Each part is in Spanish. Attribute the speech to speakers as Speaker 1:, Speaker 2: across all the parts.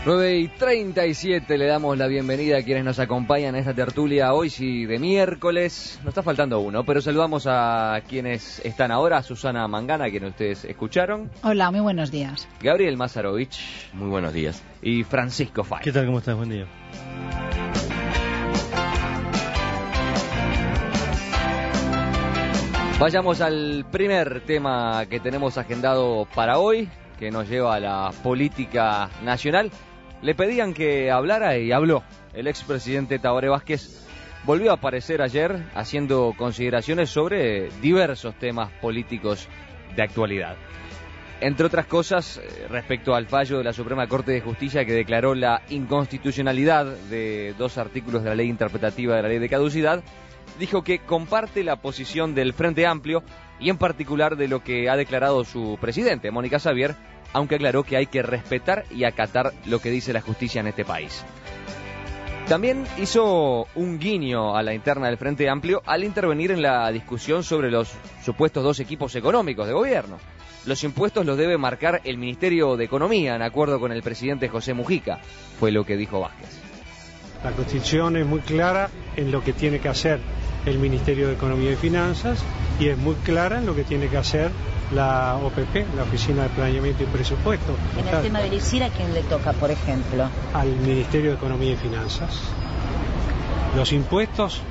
Speaker 1: 9:37 le damos la bienvenida a quienes nos acompañan en esta tertulia hoy, sí, de miércoles. Nos está faltando uno, pero saludamos a quienes están ahora. Susana Mangana, a quienes ustedes escucharon.
Speaker 2: Hola, muy buenos días.
Speaker 1: Gabriel Mazarovich.
Speaker 3: Muy buenos días.
Speaker 1: Y Francisco Fay.
Speaker 4: ¿Qué tal? ¿Cómo estás? Buen día.
Speaker 1: Vayamos al primer tema que tenemos agendado para hoy, que nos lleva a la política nacional. Le pedían que hablara y habló. El expresidente Tabaré Vázquez volvió a aparecer ayer haciendo consideraciones sobre diversos temas políticos de actualidad. Entre otras cosas, respecto al fallo de la Suprema Corte de Justicia que declaró la inconstitucionalidad de 2 artículos de la ley interpretativa de la ley de caducidad, dijo que comparte la posición del Frente Amplio y en particular de lo que ha declarado su presidente, Mónica Xavier, aunque aclaró que hay que respetar y acatar lo que dice la justicia en este país. También hizo un guiño a la interna del Frente Amplio al intervenir en la discusión sobre los supuestos 2 equipos económicos de gobierno. Los impuestos los debe marcar el Ministerio de Economía, en acuerdo con el presidente José Mujica, fue lo que dijo Vázquez.
Speaker 5: La Constitución es muy clara en lo que tiene que hacer el Ministerio de Economía y Finanzas y es muy clara en lo que tiene que hacer la OPP, la Oficina de Planeamiento y Presupuesto.
Speaker 6: En el tema del ICIR, ¿a quién le toca, por ejemplo?
Speaker 5: Al Ministerio de Economía y Finanzas. Los impuestos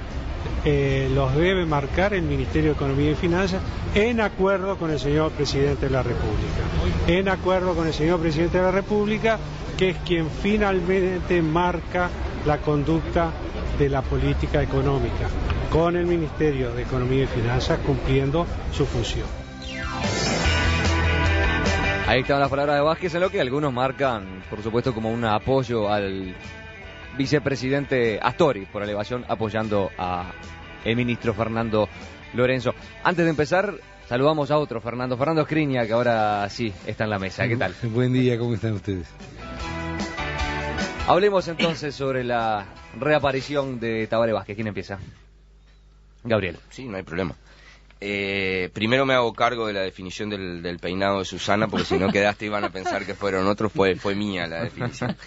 Speaker 5: los debe marcar el Ministerio de Economía y Finanzas en acuerdo con el señor Presidente de la República. En acuerdo con el señor Presidente de la República, que es quien finalmente marca la conducta de la política económica, con el Ministerio de Economía y Finanzas cumpliendo su función.
Speaker 1: Ahí están las palabras de Vázquez, en lo que algunos marcan, por supuesto, como un apoyo al vicepresidente Astori, por elevación, apoyando a el ministro Fernando Lorenzo. Antes de empezar, saludamos a otro, Fernando Escriña, que ahora sí está en la mesa. ¿Qué tal?
Speaker 7: Buen día, ¿cómo están ustedes?
Speaker 1: Hablemos entonces sobre la reaparición de Tabaré Vázquez. ¿Quién empieza? Gabriel.
Speaker 3: Sí, no hay problema. Primero me hago cargo de la definición del peinado de Susana, porque si no quedaste iban a pensar que fueron otros, fue mía la definición.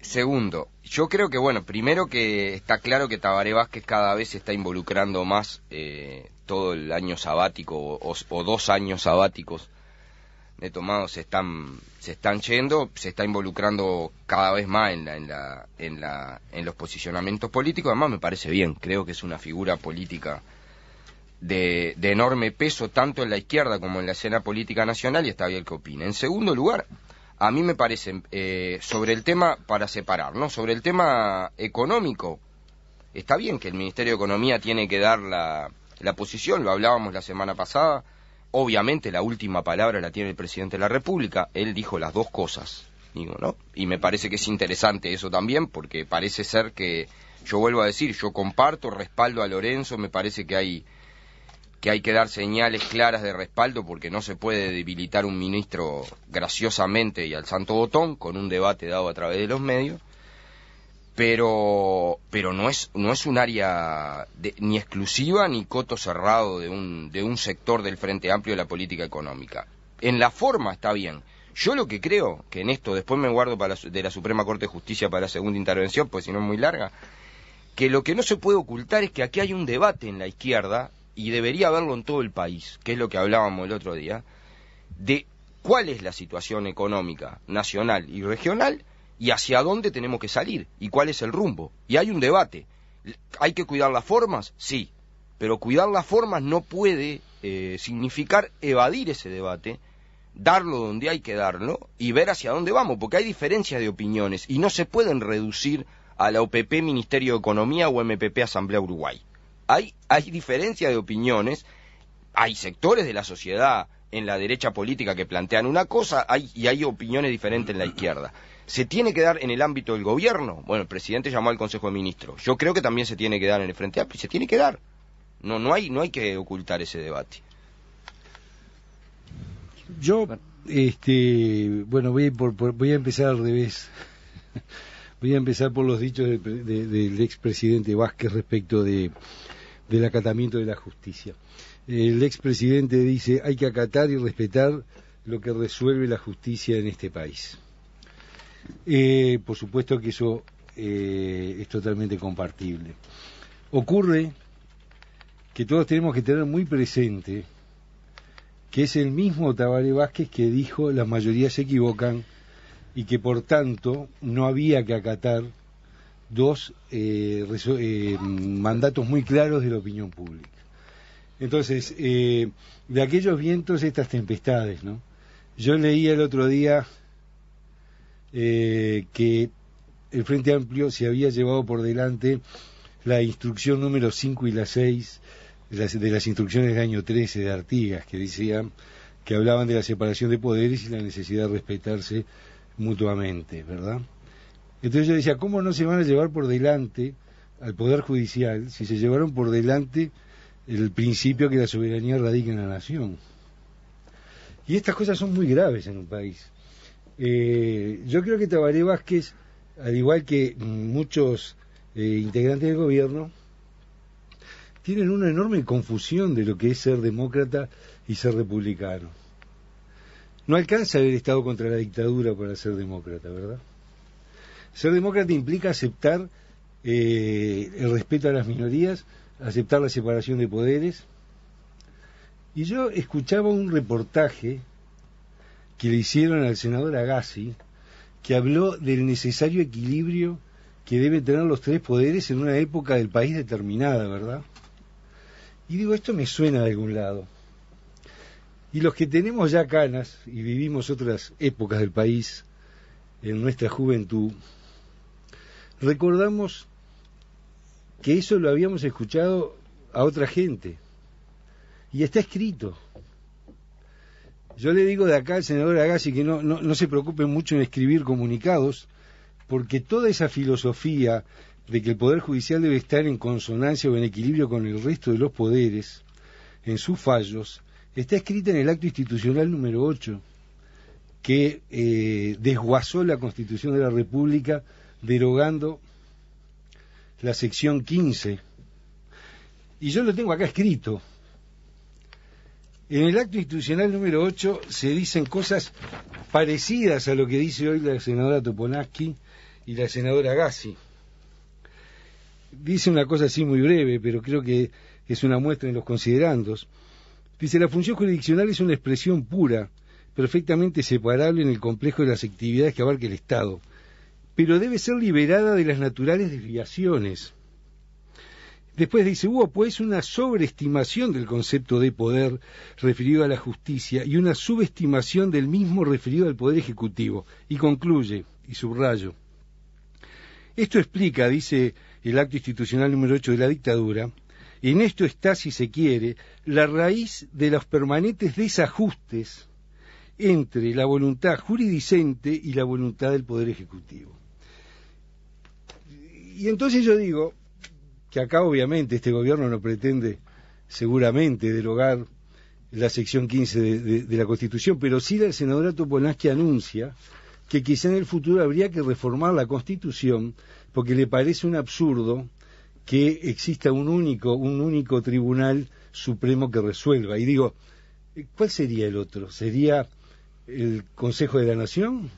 Speaker 3: Segundo, yo creo que, primero que está claro que Tabaré Vázquez cada vez se está involucrando más, todo el año sabático o 2 años sabáticos de tomado se están yendo, se está involucrando cada vez más en los posicionamientos políticos. Además me parece bien, creo que es una figura política de enorme peso tanto en la izquierda como en la escena política nacional, y está bien que opine. En segundo lugar, a mí me parece, sobre el tema, para separar, ¿no? Sobre el tema económico, está bien que el Ministerio de Economía tiene que dar la posición, lo hablábamos la semana pasada. Obviamente la última palabra la tiene el presidente de la República, él dijo las 2 cosas, digo, ¿no? Y me parece que es interesante eso también, porque parece ser que, yo vuelvo a decir, yo comparto, respaldo a Lorenzo, me parece que hay que dar señales claras de respaldo, porque no se puede debilitar un ministro graciosamente y al santo botón con un debate dado a través de los medios, pero no es un área ni exclusiva ni coto cerrado de un sector del Frente Amplio de la política económica. En la forma está bien. Yo lo que creo, que en esto después me guardo de la Suprema Corte de Justicia para la segunda intervención, pues si no es muy larga, que lo que no se puede ocultar es que aquí hay un debate en la izquierda, y debería haberlo en todo el país, que es lo que hablábamos el otro día, de cuál es la situación económica nacional y regional y hacia dónde tenemos que salir y cuál es el rumbo. Y hay un debate. ¿Hay que cuidar las formas? Sí, pero cuidar las formas no puede significar evadir ese debate, darlo donde hay que darlo y ver hacia dónde vamos, porque hay diferencias de opiniones y no se pueden reducir a la OPP Ministerio de Economía o MPP Asamblea Uruguay. Hay diferencia de opiniones, hay sectores de la sociedad en la derecha política que plantean una cosa, y hay opiniones diferentes en la izquierda. ¿Se tiene que dar en el ámbito del gobierno? Bueno, el presidente llamó al Consejo de Ministros. Yo creo que también se tiene que dar en el Frente Amplio, y se tiene que dar. No hay que ocultar ese debate.
Speaker 7: Yo, voy a empezar al revés. Voy a empezar por los dichos del expresidente Vázquez respecto del acatamiento de la justicia. El expresidente dice, hay que acatar y respetar lo que resuelve la justicia en este país. Por supuesto que eso es totalmente compartible. Ocurre que todos tenemos que tener muy presente que es el mismo Tabaré Vázquez que dijo las mayorías se equivocan y que por tanto no había que acatar dos mandatos muy claros de la opinión pública. Entonces, de aquellos vientos estas tempestades, ¿no? Yo leía el otro día que el Frente Amplio se había llevado por delante la instrucción número 5 y la 6 de las instrucciones del año 13 de Artigas, que decían que hablaban de la separación de poderes y la necesidad de respetarse mutuamente, ¿verdad? Entonces yo decía, ¿cómo no se van a llevar por delante al Poder Judicial si se llevaron por delante el principio que la soberanía radica en la nación? Y estas cosas son muy graves en un país. Yo creo que Tabaré Vázquez, al igual que muchos integrantes del gobierno, tienen una enorme confusión de lo que es ser demócrata y ser republicano. No alcanza haber estado contra la dictadura para ser demócrata, ¿verdad? Ser demócrata implica aceptar el respeto a las minorías, aceptar la separación de poderes. Y yo escuchaba un reportaje que le hicieron al senador Agassi, que habló del necesario equilibrio que deben tener los tres poderes en una época del país determinada, ¿verdad? Y digo, esto me suena de algún lado. Y los que tenemos ya canas y vivimos otras épocas del país en nuestra juventud, recordamos que eso lo habíamos escuchado a otra gente y está escrito. Yo le digo de acá al senador Agassi que no se preocupe mucho en escribir comunicados, porque toda esa filosofía de que el Poder Judicial debe estar en consonancia o en equilibrio con el resto de los poderes, en sus fallos, está escrita en el acto institucional número 8, que desguazó la Constitución de la República, derogando la sección 15. Y yo lo tengo acá escrito. En el acto institucional número 8 se dicen cosas parecidas a lo que dice hoy la senadora Toponansky y la senadora Agassi. Dice una cosa así muy breve, pero creo que es una muestra en los considerandos. Dice, la función jurisdiccional es una expresión pura, perfectamente separable en el complejo de las actividades que abarca el Estado, pero debe ser liberada de las naturales desviaciones. Después dice, hubo pues una sobreestimación del concepto de poder referido a la justicia y una subestimación del mismo referido al poder ejecutivo. Y concluye, y subrayo, esto explica, dice el acto institucional número 8 de la dictadura, en esto está, si se quiere, la raíz de los permanentes desajustes entre la voluntad jurisdicente y la voluntad del Poder Ejecutivo. Y entonces yo digo que acá obviamente este gobierno no pretende seguramente derogar la sección 15 de la Constitución, pero sí la senadora Toponansky anuncia que quizá en el futuro habría que reformar la Constitución porque le parece un absurdo que exista un único tribunal supremo que resuelva. Y digo, ¿cuál sería el otro? ¿Sería el Consejo de la Nación?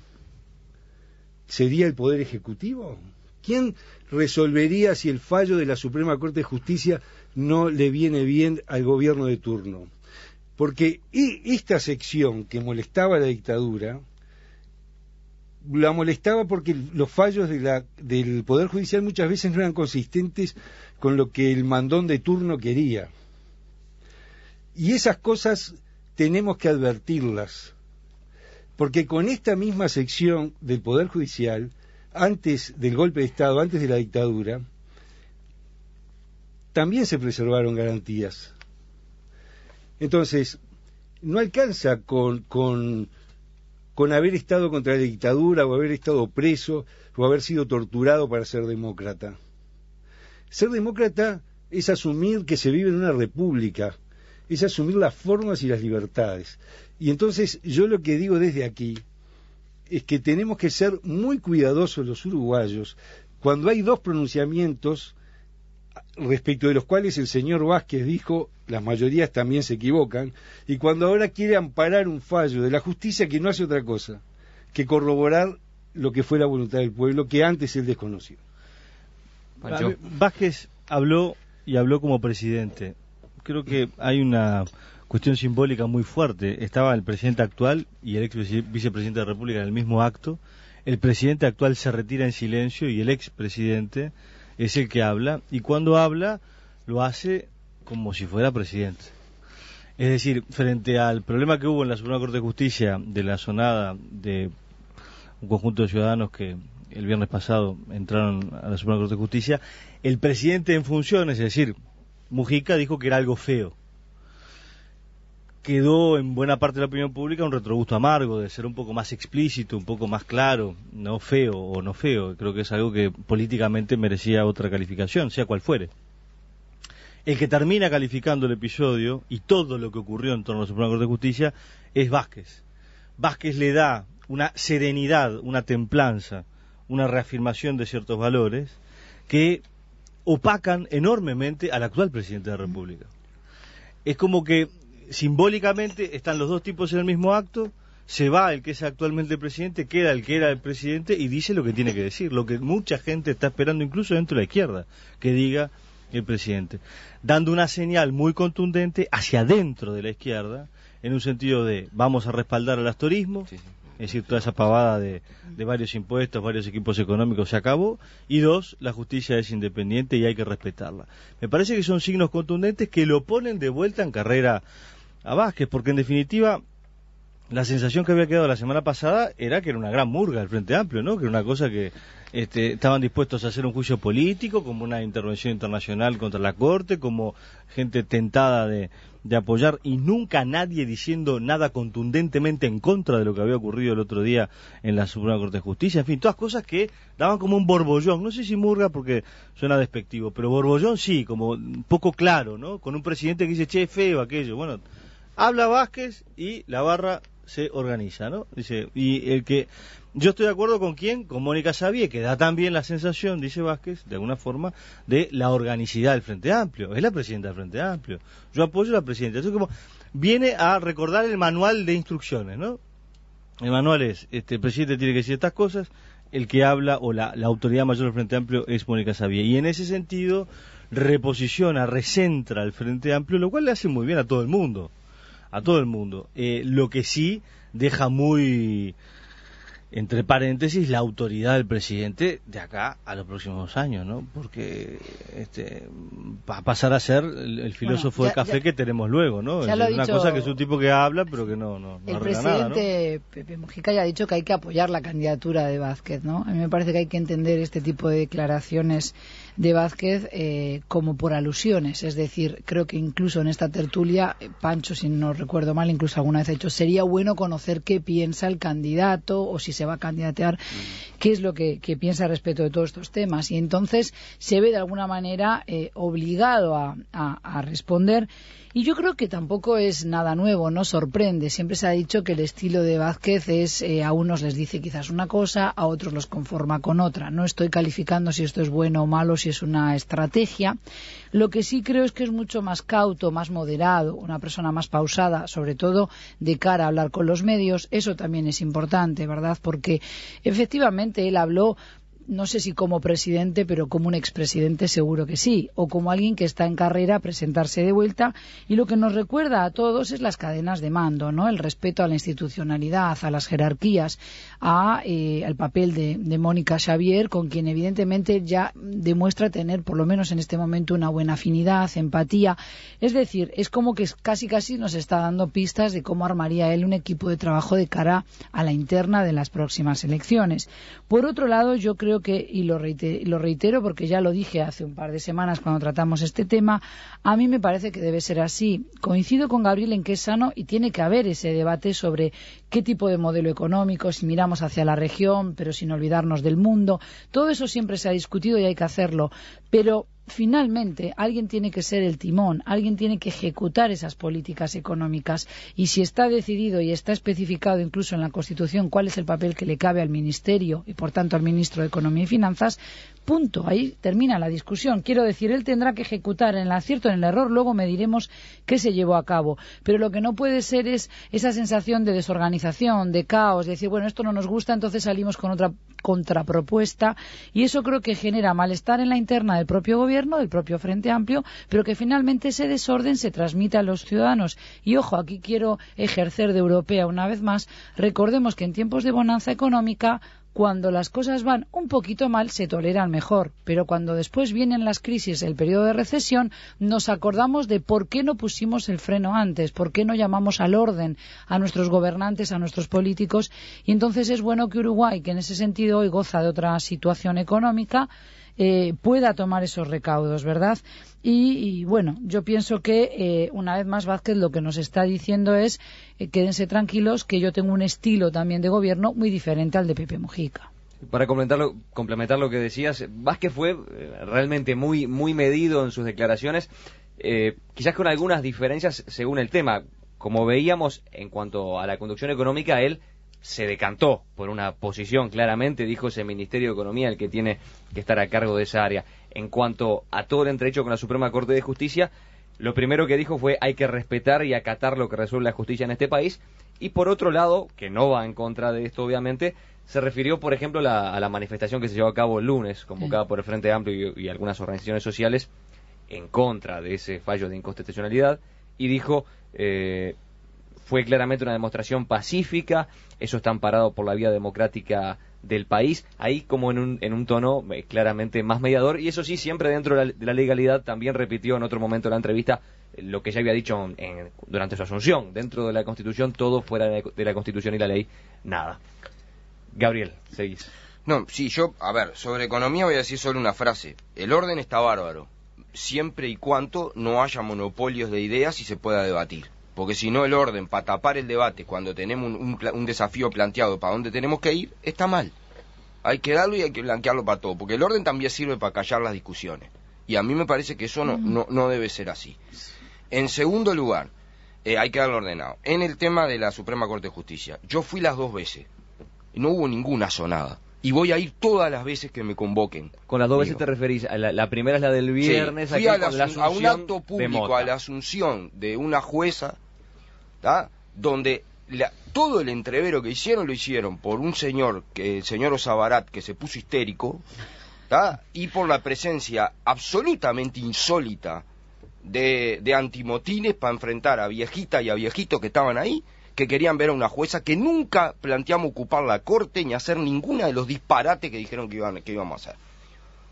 Speaker 7: ¿Sería el Poder Ejecutivo? ¿Quién resolvería si el fallo de la Suprema Corte de Justicia no le viene bien al gobierno de turno? Porque esta sección que molestaba a la dictadura, la molestaba porque los fallos del Poder Judicial muchas veces no eran consistentes con lo que el mandón de turno quería. Y esas cosas tenemos que advertirlas, porque con esta misma sección del Poder Judicial, antes del golpe de Estado, antes de la dictadura, también se preservaron garantías. Entonces, no alcanza con haber estado contra la dictadura o haber estado preso o haber sido torturado para ser demócrata. Ser demócrata es asumir que se vive en una república, es asumir las formas y las libertades. Y entonces yo lo que digo desde aquí es que tenemos que ser muy cuidadosos los uruguayos cuando hay dos pronunciamientos respecto de los cuales el señor Vázquez dijo las mayorías también se equivocan, y cuando ahora quiere amparar un fallo de la justicia que no hace otra cosa que corroborar lo que fue la voluntad del pueblo, que antes él desconoció.
Speaker 1: Pancho.
Speaker 2: Vázquez habló como presidente. Creo que hay una cuestión simbólica muy fuerte. Estaba el presidente actual y el ex vicepresidente de la República en el mismo acto. El presidente actual se retira en silencio y el expresidente es el que habla, y cuando habla lo hace como si fuera presidente. Es decir, frente al problema que hubo en la Suprema Corte de Justicia de la sonada de un conjunto de ciudadanos que el viernes pasado entraron a la Suprema Corte de Justicia, el presidente en funciones, es decir, Mujica, dijo que era algo feo. Quedó en buena parte de la opinión pública un retrogusto amargo de ser un poco más explícito, un poco más claro, no feo o no feo. Creo que es algo que políticamente merecía otra calificación, sea cual fuere. El que termina calificando el episodio y todo lo que ocurrió en torno a la Suprema Corte de Justicia es Vázquez. Vázquez le da una serenidad, una templanza, una reafirmación de ciertos valores que opacan enormemente al actual presidente de la República. Es como que simbólicamente están los dos tipos en el mismo acto, se va el que es actualmente el presidente, queda el que era el presidente y dice lo que tiene que decir, lo que mucha gente está esperando, incluso dentro de la izquierda, que diga el presidente, dando una señal muy contundente hacia adentro de la izquierda, en un sentido de vamos a respaldar al astorismo, sí. Es decir, toda esa pavada de varios impuestos, varios equipos económicos se acabó, y dos, la justicia es independiente y hay que respetarla. Me parece que son signos contundentes que lo ponen de vuelta en carrera a Vázquez, porque en definitiva la sensación que había quedado la semana pasada era que era una gran murga el Frente Amplio, ¿no? Que era una cosa que estaban dispuestos a hacer un juicio político, como una intervención internacional contra la Corte, como gente tentada de apoyar, y nunca nadie diciendo nada contundentemente en contra de lo que había ocurrido el otro día en la Suprema Corte de Justicia. En fin, todas cosas que daban como un borbollón, no sé si murga porque suena despectivo, pero borbollón sí, como un poco claro, ¿no? Con un presidente que dice, che, feo aquello. Bueno, habla Vázquez y la barra se organiza, ¿no? Dice, y el que yo estoy de acuerdo con quién, con Mónica Xavier, que da también la sensación, dice Vázquez, de alguna forma, de la organicidad del Frente Amplio. Es la presidenta del Frente Amplio. Yo apoyo a la presidenta. Eso como viene a recordar el manual de instrucciones, ¿no? El manual es, el presidente tiene que decir estas cosas, el que habla o la autoridad mayor del Frente Amplio es Mónica Xavier. Y en ese sentido reposiciona, recentra el Frente Amplio, lo cual le hace muy bien a todo el mundo. A todo el mundo. Lo que sí deja muy, entre paréntesis, la autoridad del presidente de acá a los próximos años, ¿no? Porque va a pasar a ser el filósofo de café que tenemos luego, ¿no? Es una cosa que es un tipo que habla, pero que no arregla nada, ¿no? El presidente
Speaker 4: Pepe Mujica ya ha dicho que hay que apoyar la candidatura de Vázquez, ¿no? A mí me parece que hay que entender este tipo de declaraciones de Vázquez como por alusiones, es decir, creo que incluso en esta tertulia, Pancho, si no recuerdo mal, incluso alguna vez ha dicho, sería bueno conocer qué piensa el candidato o si se va a candidatear, qué es lo que piensa respecto de todos estos temas, y entonces se ve de alguna manera obligado a responder. Y yo creo que tampoco es nada nuevo, no sorprende. Siempre se ha dicho que el estilo de Vázquez es, a unos les dice quizás una cosa, a otros los conforma con otra. No estoy calificando si esto es bueno o malo, si es una estrategia. Lo que sí creo es que es mucho más cauto, más moderado, una persona más pausada, sobre todo de cara a hablar con los medios. Eso también es importante, ¿verdad? Porque efectivamente él habló, no sé si como presidente, pero como un expresidente seguro que sí, o como alguien que está en carrera a presentarse de vuelta, y lo que nos recuerda a todos es las cadenas de mando, ¿no? El respeto a la institucionalidad, a las jerarquías, al papel de Mónica Xavier, con quien evidentemente ya demuestra tener, por lo menos en este momento, una buena afinidad, empatía. Es decir, es como que casi nos está dando pistas de cómo armaría él un equipo de trabajo de cara a la interna de las próximas elecciones. Por otro lado, yo creo que, y lo reitero porque ya lo dije hace un par de semanas cuando tratamos este tema, a mí me parece que debe ser así. Coincido con Gabriel en que es sano y tiene que haber ese debate sobre qué tipo de modelo económico, si miramos hacia la región, pero sin olvidarnos del mundo. Todo eso siempre se ha discutido y hay que hacerlo, pero finalmente alguien tiene que ser el timón, alguien tiene que ejecutar esas políticas económicas, y si está decidido y está especificado incluso en la Constitución cuál es el papel que le cabe al Ministerio y por tanto al Ministro de Economía y Finanzas, punto, ahí termina la discusión. Quiero decir, él tendrá que ejecutar en el acierto, en el error, luego mediremos qué se llevó a cabo, pero lo que no puede ser es esa sensación de desorganización, de caos, de decir, bueno, esto no nos gusta, entonces salimos con otra contrapropuesta, y eso creo que genera malestar en la interna del propio gobierno, del propio Frente Amplio, pero que finalmente ese desorden se transmite a los ciudadanos. Y ojo, aquí quiero ejercer de europea una vez más. Recordemos que en tiempos de bonanza económica, cuando las cosas van un poquito mal, se toleran mejor, pero cuando después vienen las crisis, el periodo de recesión, nos acordamos de por qué no pusimos el freno antes, por qué no llamamos al orden a nuestros gobernantes, a nuestros políticos, y entonces es bueno que Uruguay, que en ese sentido hoy goza de otra situación económica, pueda tomar esos recaudos, ¿verdad? Y bueno, yo pienso que una vez más Vázquez lo que nos está diciendo es quédense tranquilos, que yo tengo un estilo también de gobierno muy diferente al de Pepe Mujica.
Speaker 1: Para complementar lo que decías, Vázquez fue realmente muy medido en sus declaraciones, quizás con algunas diferencias según el tema. Como veíamos en cuanto a la conducción económica, él se decantó por una posición, claramente dijo ese Ministerio de Economía el que tiene que estar a cargo de esa área. En cuanto a todo el entredicho con la Suprema Corte de Justicia, lo primero que dijo fue hay que respetar y acatar lo que resuelve la justicia en este país, y por otro lado, que no va en contra de esto obviamente, se refirió por ejemplo a la manifestación que se llevó a cabo el lunes, convocada por el Frente Amplio y algunas organizaciones sociales en contra de ese fallo de inconstitucionalidad, y dijo fue claramente una demostración pacífica, eso está amparado por la vía democrática del país, ahí como en un tono claramente más mediador, y eso sí, siempre dentro de la legalidad. También repitió en otro momento de la entrevista lo que ya había dicho durante su asunción, dentro de la Constitución, todo fuera de la Constitución y la ley, nada. Gabriel, seguís.
Speaker 3: No, sí, sobre economía voy a decir solo una frase. El orden está bárbaro, siempre y cuando no haya monopolios de ideas y se pueda debatir. Porque si no, el orden para tapar el debate cuando tenemos un desafío planteado para dónde tenemos que ir, está mal. Hay que darlo y hay que blanquearlo para todo, porque el orden también sirve para callar las discusiones. Y a mí me parece que eso no debe ser así. En segundo lugar, hay que darlo ordenado. En el tema de la Suprema Corte de Justicia, yo fui las 2 veces, y no hubo ninguna sonada. Y voy a ir todas las veces que me convoquen.
Speaker 1: Con las 2 veces te referís, la primera es la del viernes,
Speaker 3: sí, fui a un acto público, a la asunción de una jueza, ¿tá? Donde todo el entrevero que hicieron lo hicieron por un señor, el señor Osabarat, que se puso histérico, ¿tá? Y por la presencia absolutamente insólita de antimotines para enfrentar a viejita y a viejito que estaban ahí, que querían ver a una jueza que nunca planteamos ocupar la corte ni hacer ninguna de los disparates que dijeron que íbamos a hacer,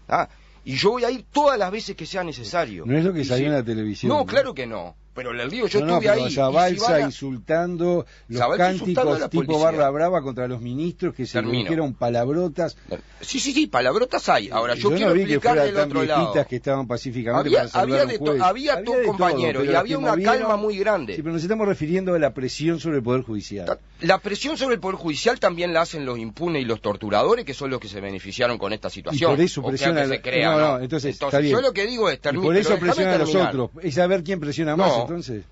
Speaker 3: ¿tá? Y yo voy a ir todas las veces que sea necesario.
Speaker 7: No es lo que salió en la televisión.
Speaker 3: No, claro que no. Pero le digo, yo estuve ahí.
Speaker 7: Zabalza insultando los cánticos tipo barra brava contra los ministros que se dijeron palabrotas.
Speaker 3: Sí, palabrotas hay. Ahora yo quiero explicar del otro lado.
Speaker 7: Que estaban pacíficamente
Speaker 3: había todo, compañero, y había una calma muy grande.
Speaker 7: Sí, pero nos estamos refiriendo a la presión sobre el Poder Judicial.
Speaker 3: La presión sobre el Poder Judicial también la hacen los impunes y los torturadores, que son los que se beneficiaron con esta situación.
Speaker 7: Y por eso presiona entonces
Speaker 3: yo lo que digo es
Speaker 7: por eso presiona a los otros. Es saber quién presiona más. Entonces,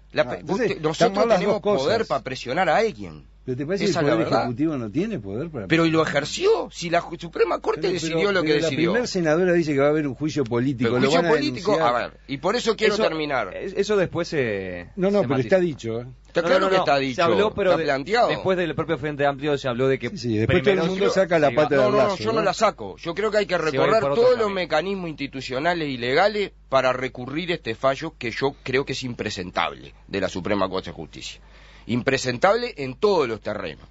Speaker 3: nosotros tenemos poder para presionar a alguien.
Speaker 7: ¿Pero te parece que el Poder Ejecutivo no tiene poder para
Speaker 3: Pero ¿y lo ejerció? Si la Suprema Corte decidió lo que decidió.
Speaker 7: La primera senadora dice que va a haber un juicio político.
Speaker 3: Pero juicio político, a ver, y por eso quiero terminar.
Speaker 1: Eso después se...
Speaker 7: No, pero está dicho.
Speaker 3: Está claro que está dicho.
Speaker 1: Se habló, pero
Speaker 3: está planteado.
Speaker 1: Después del propio Frente Amplio se habló de que...
Speaker 7: Sí, después todo el mundo saca la pata del brazo.
Speaker 3: No, yo no la saco. Yo creo que hay que recorrer todos los mecanismos institucionales y legales para recurrir este fallo que yo creo que es impresentable de la Suprema Corte de Justicia. Impresentable en todos los terrenos.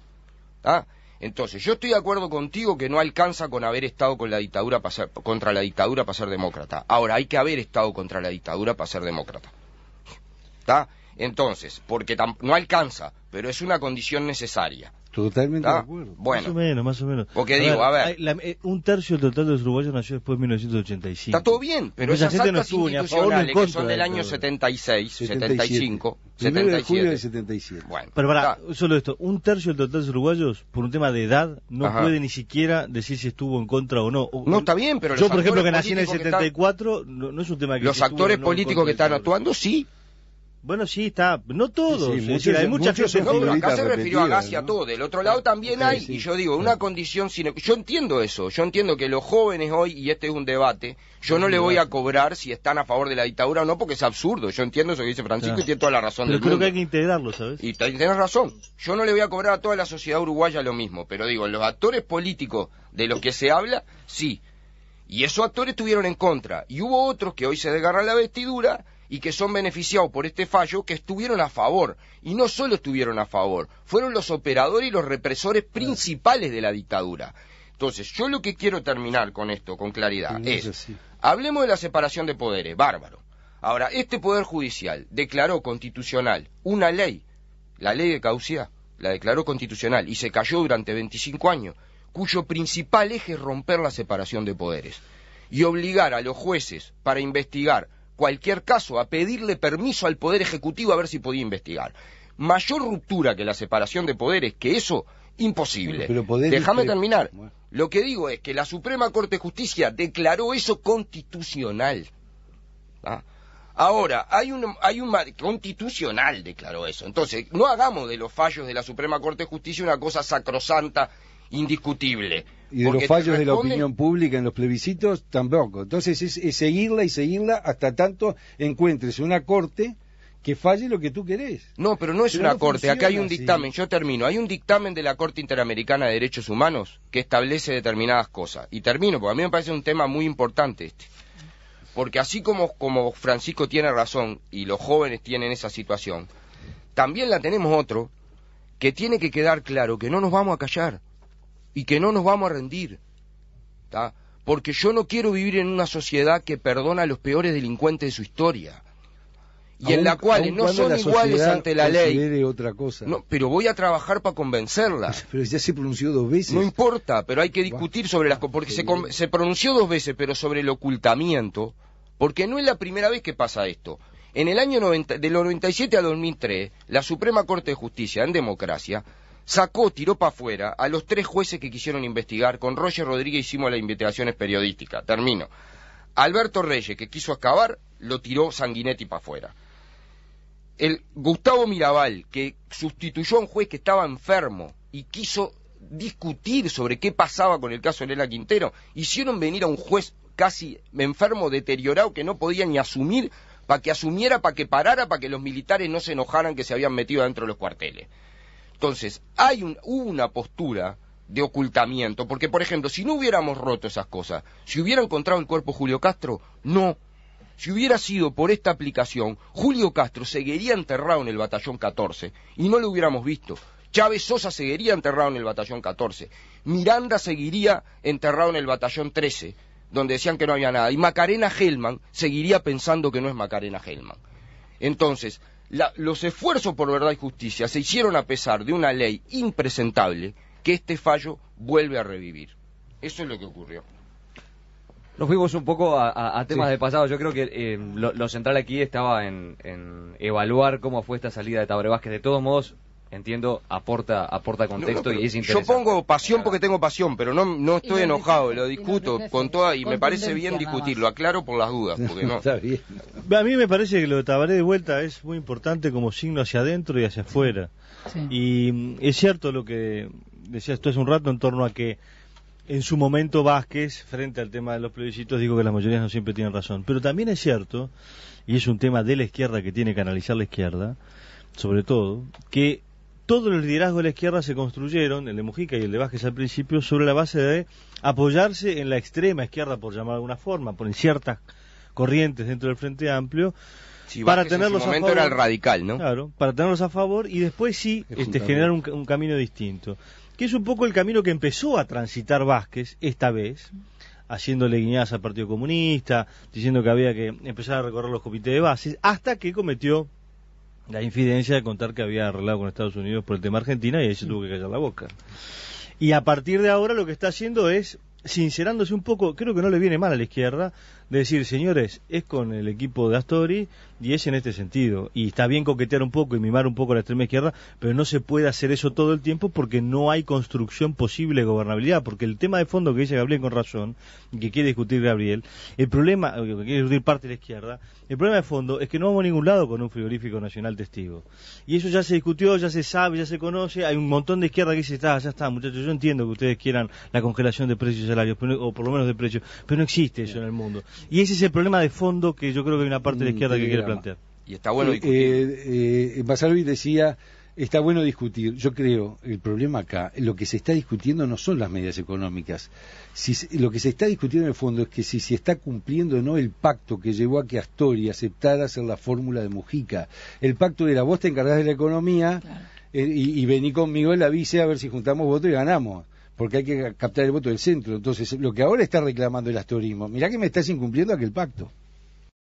Speaker 3: ¿Ah? Entonces, yo estoy de acuerdo contigo que no alcanza con haber estado con la dictadura contra la dictadura para ser demócrata. Ahora, hay que haber estado contra la dictadura para ser demócrata. ¿Está? Entonces, porque no alcanza, pero es una condición necesaria.
Speaker 7: Totalmente de acuerdo.
Speaker 3: Bueno,
Speaker 2: más o menos.
Speaker 3: Porque digo, a ver...
Speaker 2: un tercio del total de los uruguayos nació después de 1985.
Speaker 3: Está todo bien, pero esas actas institucionales que son del año 76, 75...
Speaker 7: 1 de julio del 77.
Speaker 3: Bueno,
Speaker 2: Pero solo esto, un tercio del total de uruguayos, por un tema de edad, no puede ni siquiera decir si estuvo en contra o no.
Speaker 3: No, está bien, pero
Speaker 2: yo, por ejemplo, que nací en el 74, no es un tema que...
Speaker 3: Los actores políticos que están actuando, sí.
Speaker 2: Bueno, sí, está, no todos.
Speaker 7: Sí,
Speaker 2: es decir, hay mucha gente
Speaker 3: no, pero acá se
Speaker 7: repetida,
Speaker 3: refirió a gas y a
Speaker 7: ¿no?
Speaker 3: todo. Del otro lado también hay, y yo digo, una condición yo entiendo eso, yo entiendo que los jóvenes hoy, y este es un debate, yo no le voy a cobrar si están a favor de la dictadura o no, porque es absurdo. Yo entiendo eso que dice Francisco y tiene toda la razón
Speaker 2: pero
Speaker 3: del
Speaker 2: creo
Speaker 3: mundo.
Speaker 2: que hay que integrarlo, ¿sabes?
Speaker 3: Y tenés razón, yo no le voy a cobrar a toda la sociedad uruguaya lo mismo, pero digo, los actores políticos de los que se habla, sí. Y esos actores estuvieron en contra, y hubo otros que hoy se desgarran la vestidura y que son beneficiados por este fallo, que estuvieron a favor. Y no solo estuvieron a favor, fueron los operadores y los represores principales de la dictadura. Entonces, yo lo que quiero terminar con esto, con claridad, hablemos de la separación de poderes, bárbaro. Ahora, este Poder Judicial declaró constitucional una ley, la ley de caducidad, la declaró constitucional y se cayó durante 25 años, cuyo principal eje es romper la separación de poderes y obligar a los jueces para investigar cualquier caso a pedirle permiso al Poder Ejecutivo a ver si podía investigar. Mayor ruptura que la separación de poderes, que eso, imposible. Déjame terminar. Lo que digo es que la Suprema Corte de Justicia declaró eso constitucional. ¿Ah? Ahora, hay un constitucional declaró eso. Entonces, no hagamos de los fallos de la Suprema Corte de Justicia una cosa sacrosanta, indiscutible.
Speaker 7: Y de los fallos de la opinión pública en los plebiscitos tampoco. Entonces es seguirla y seguirla hasta tanto encuentres una corte que falle lo que tú querés.
Speaker 3: No, pero no es una corte, acá hay un
Speaker 7: así.
Speaker 3: dictamen, yo termino, hay un dictamen de la Corte Interamericana de Derechos Humanos que establece determinadas cosas. Y termino, porque a mí me parece un tema muy importante este. Porque así como Francisco tiene razón y los jóvenes tienen esa situación, también la tenemos otro que tiene que quedar claro que no nos vamos a callar y que no nos vamos a rendir, ¿tá? Porque yo no quiero vivir en una sociedad que perdona a los peores delincuentes de su historia y en la cual no son iguales ante la ley.
Speaker 7: Otra cosa.
Speaker 3: No, pero voy a trabajar para convencerla.
Speaker 7: Pero ya se pronunció 2 veces.
Speaker 3: No importa, pero hay que discutir sobre las cosas, porque se pronunció 2 veces, pero sobre el ocultamiento, porque no es la primera vez que pasa esto. En el año del 97 a 2003, la Suprema Corte de Justicia, en democracia, tiró para afuera a los 3 jueces que quisieron investigar. Con Roger Rodríguez hicimos las investigaciones periodísticas. Termino. Alberto Reyes, que quiso excavar, lo tiró Sanguinetti para afuera. El Gustavo Mirabal, que sustituyó a un juez que estaba enfermo y quiso discutir sobre qué pasaba con el caso de Elena Quintero, hicieron venir a un juez casi enfermo, deteriorado, que no podía ni asumir, para que asumiera, para que parara, para que los militares no se enojaran que se habían metido dentro de los cuarteles. Entonces, hubo una postura de ocultamiento, porque, por ejemplo, si no hubiéramos roto esas cosas, si hubiera encontrado el cuerpo Julio Castro, no. Si hubiera sido por esta aplicación, Julio Castro seguiría enterrado en el batallón 14 y no lo hubiéramos visto. Chávez Sosa seguiría enterrado en el batallón 14. Miranda seguiría enterrado en el batallón 13, donde decían que no había nada. Y Macarena Hellman seguiría pensando que no es Macarena Hellman. Entonces, los esfuerzos por verdad y justicia se hicieron a pesar de una ley impresentable que este fallo vuelve a revivir. Eso es lo que ocurrió.
Speaker 1: Nos fuimos un poco a temas del pasado. Yo creo que lo central aquí estaba en evaluar cómo fue esta salida de Tabaré Vázquez. De todos modos, entiendo, aporta contexto y es interesante.
Speaker 3: Yo pongo pasión porque tengo pasión, pero no estoy enojado, lo discuto con toda, y me parece bien discutirlo, aclaro por las dudas, porque no.
Speaker 7: Está bien.
Speaker 2: A mí me parece que lo de Tabaré de vuelta es muy importante como signo hacia adentro y hacia afuera.
Speaker 4: Sí.
Speaker 2: Y es cierto lo que decías tú hace un rato en torno a que en su momento Vázquez, frente al tema de los plebiscitos, digo que las mayorías no siempre tienen razón. Pero también es cierto, y es un tema de la izquierda que tiene que analizar la izquierda, sobre todo, que todos los liderazgos de la izquierda se construyeron, el de Mujica y el de Vázquez al principio, sobre la base de apoyarse en la extrema izquierda, por llamar de alguna forma, por ciertas corrientes dentro del Frente Amplio,
Speaker 3: Sí,
Speaker 2: para
Speaker 3: Vázquez
Speaker 2: tenerlos
Speaker 3: en su momento
Speaker 2: a favor,
Speaker 3: era el radical, ¿no?
Speaker 2: Claro, para tenerlos a favor y después sí generar un camino distinto. Que es un poco el camino que empezó a transitar Vázquez esta vez, haciéndole guiñadas al Partido Comunista, diciendo que había que empezar a recorrer los comités de bases, hasta que cometió la infidencia de contar que había arreglado con Estados Unidos por el tema Argentina y ahí se tuvo que callar la boca. Y a partir de ahora lo que está haciendo es sincerándose un poco, creo que no le viene mal a la izquierda, de decir, señores, es con el equipo de Astori y es en este sentido. Y está bien coquetear un poco y mimar un poco a la extrema izquierda, pero no se puede hacer eso todo el tiempo porque no hay construcción posible de gobernabilidad. Porque el tema de fondo que dice Gabriel con razón, y que quiere discutir Gabriel, el problema, que quiere discutir parte de la izquierda, el problema de fondo es que no vamos a ningún lado con un frigorífico nacional testigo. Y eso ya se discutió, ya se sabe, ya se conoce. Hay un montón de izquierda que dice, ya está, muchachos, yo entiendo que ustedes quieran la congelación de precios y salarios, o por lo menos de precios, pero no existe eso en el mundo. Y ese es el problema de fondo que yo creo que hay una parte de la izquierda que quiere plantear.
Speaker 3: Y está bueno discutir.
Speaker 7: Basalovich decía, está bueno discutir. Yo creo, el problema acá, lo que se está discutiendo no son las medidas económicas. Lo que se está discutiendo en el fondo es que si se está cumpliendo o no el pacto que llevó a que Astori aceptara hacer la fórmula de Mujica. El pacto era, vos te encargás de la economía, claro, y vení conmigo en la vice a ver si juntamos votos y ganamos. Porque hay que captar el voto del centro. Entonces, lo que ahora está reclamando el astorismo, mirá que me estás incumpliendo aquel pacto.